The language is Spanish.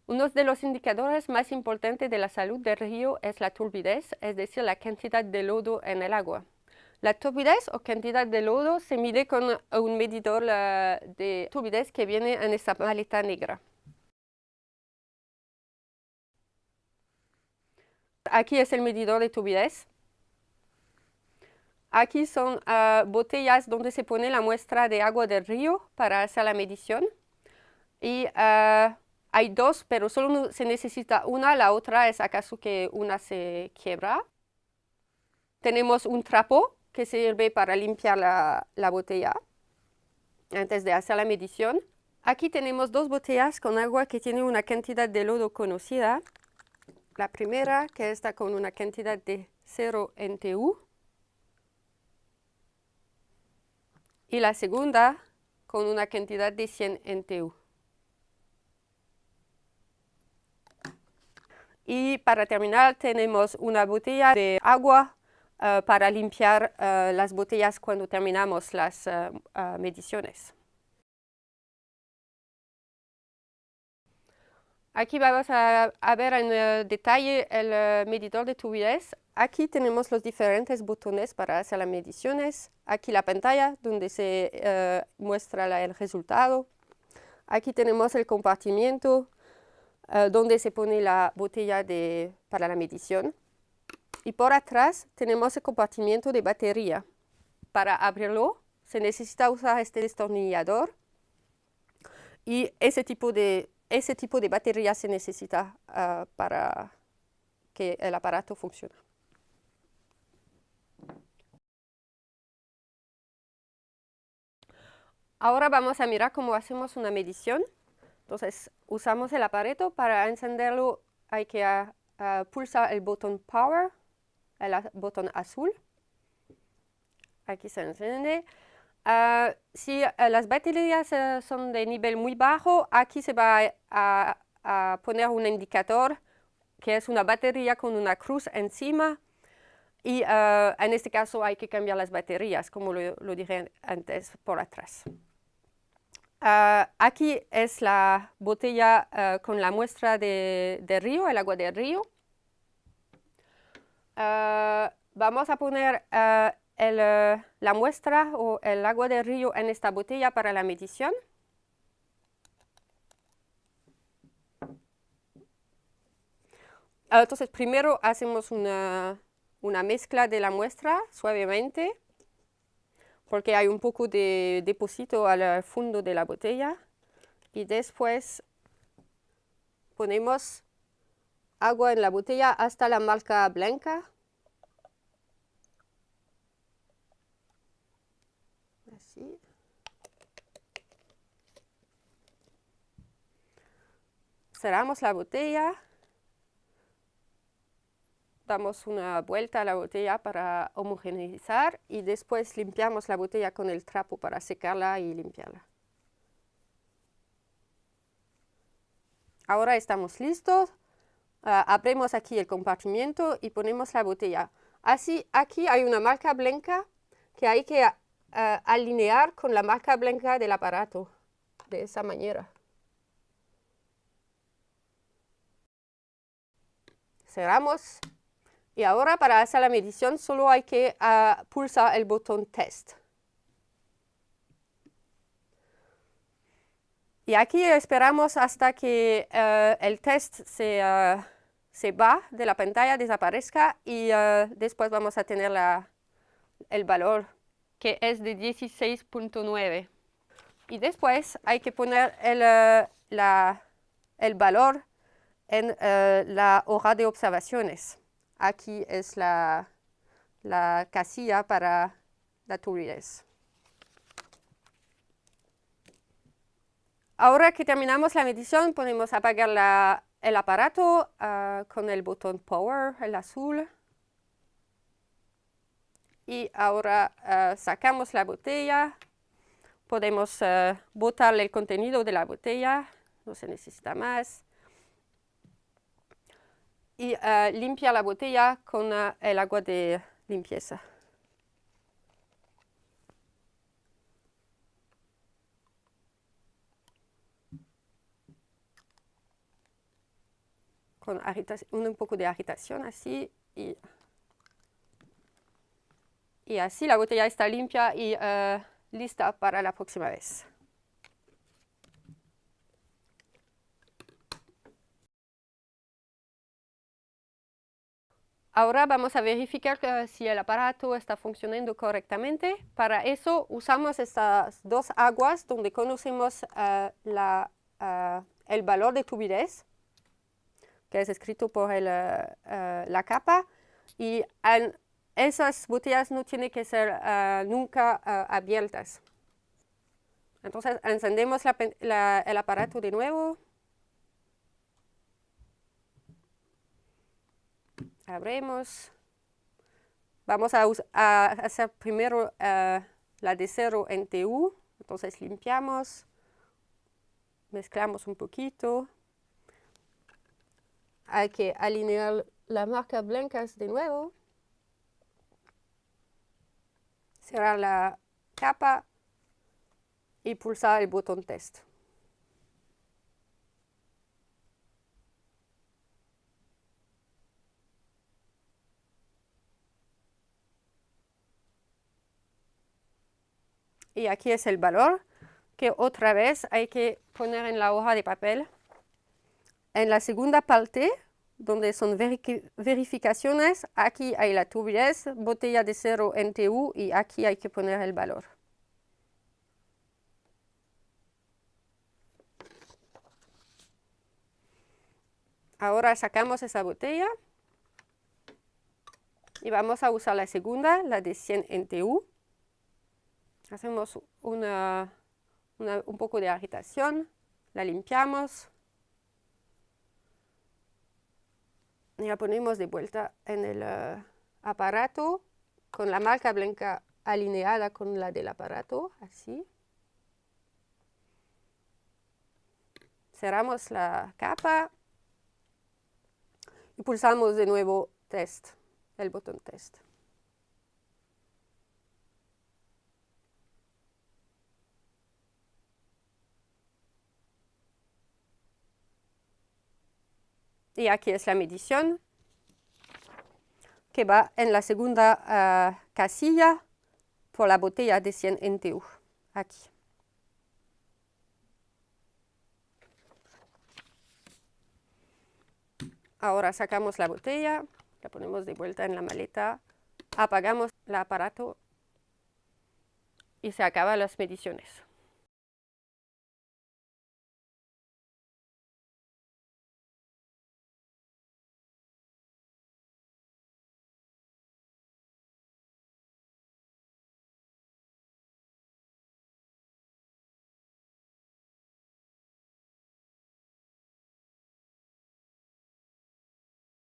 Uno de los indicadores más importantes de la salud del río es la turbidez, es decir, la cantidad de lodo en el agua. La turbidez o cantidad de lodo se mide con un medidor de turbidez que viene en esta maleta negra. Aquí es el medidor de turbidez. Aquí son botellas donde se pone la muestra de agua del río para hacer la medición. Y hay dos, pero solo se necesita una. La otra es acaso que una se quiebra. Tenemos un trapo que sirve para limpiar la botella antes de hacer la medición. Aquí tenemos dos botellas con agua que tienen una cantidad de lodo conocida. La primera, que está con una cantidad de 0 NTU. Y la segunda, con una cantidad de 100 NTU. Y para terminar, tenemos una botella de agua para limpiar las botellas cuando terminamos las mediciones. Aquí vamos a ver en detalle el medidor de turbidez. Aquí tenemos los diferentes botones para hacer las mediciones. Aquí la pantalla donde se muestra el resultado. Aquí tenemos el compartimiento donde se pone la botella para la medición. Y por atrás tenemos el compartimiento de batería. Para abrirlo se necesita usar este destornillador. Y ese tipo de batería se necesita para que el aparato funcione. Ahora vamos a mirar cómo hacemos una medición. Entonces, usamos el aparato. Para encenderlo hay que pulsar el botón Power, el botón azul. Aquí se enciende. Si las baterías son de nivel muy bajo, aquí se va a poner un indicador que es una batería con una cruz encima. Y en este caso hay que cambiar las baterías, como lo dije antes, por atrás. Aquí es la botella con la muestra de río, el agua del río. Vamos a poner la muestra o el agua del río en esta botella para la medición. Entonces, primero hacemos una mezcla de la muestra suavemente, porque hay un poco de depósito al fondo de la botella. Y después ponemos agua en la botella hasta la marca blanca. Así. Cerramos la botella. Damos una vuelta a la botella para homogeneizar y después limpiamos la botella con el trapo para secarla y limpiarla. Ahora estamos listos. Abrimos aquí el compartimiento y ponemos la botella. Así, aquí hay una marca blanca que hay que alinear con la marca blanca del aparato, de esa manera. Cerramos. Y ahora para hacer la medición solo hay que pulsar el botón Test. Y aquí esperamos hasta que el test se va de la pantalla, desaparezca y después vamos a tener el valor que es de 16.9. Y después hay que poner el valor en la hoja de observaciones. Aquí es la casilla para la turbidez. Ahora que terminamos la medición, podemos apagar el aparato con el botón Power, el azul. Y ahora sacamos la botella. Podemos botar el contenido de la botella, no se necesita más. Y limpiar la botella con el agua de limpieza. con un poco de agitación así y así la botella está limpia y lista para la próxima vez. Ahora vamos a verificar si el aparato está funcionando correctamente. Para eso usamos estas dos aguas donde conocemos el valor de turbidez, que es escrito por la capa, y esas botellas no tienen que ser nunca abiertas. Entonces encendemos el aparato de nuevo. Abrimos. Vamos a hacer primero la de 0 NTU. Entonces limpiamos, mezclamos un poquito. Hay que alinear las marcas blancas de nuevo. Cerrar la capa y pulsar el botón test. Y aquí es el valor que otra vez hay que poner en la hoja de papel. En la segunda parte, donde son verificaciones, aquí hay la turbidez, botella de 0 NTU y aquí hay que poner el valor. Ahora sacamos esa botella y vamos a usar la segunda, la de 100 NTU. Hacemos un poco de agitación, la limpiamos y la ponemos de vuelta en el aparato con la marca blanca alineada con la del aparato, así. Cerramos la capa y pulsamos de nuevo test, el botón test. Y aquí es la medición que va en la segunda casilla por la botella de 100 NTU, aquí. Ahora sacamos la botella, la ponemos de vuelta en la maleta, apagamos el aparato y se acaban las mediciones.